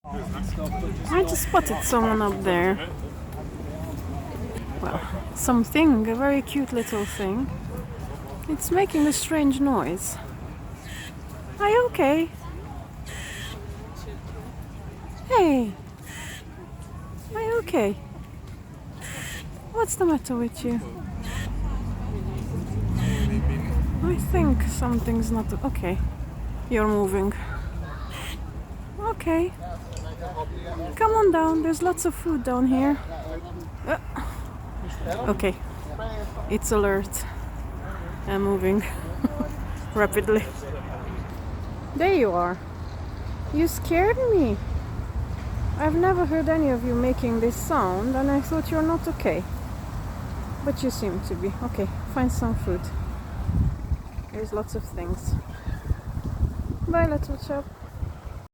I just spotted someone up there. Well, something, a very cute little thing. It's making a strange noise. Are you okay? Hey! Are you okay? What's the matter with you? I think something's not okay. You're moving. Okay. Come on down, there's lots of food down here. Okay. It's alert and moving rapidly. There you are. You scared me. I've never heard any of you making this sound and I thought you're not okay. But you seem to be. Okay, find some food. There's lots of things. Bye, little chap.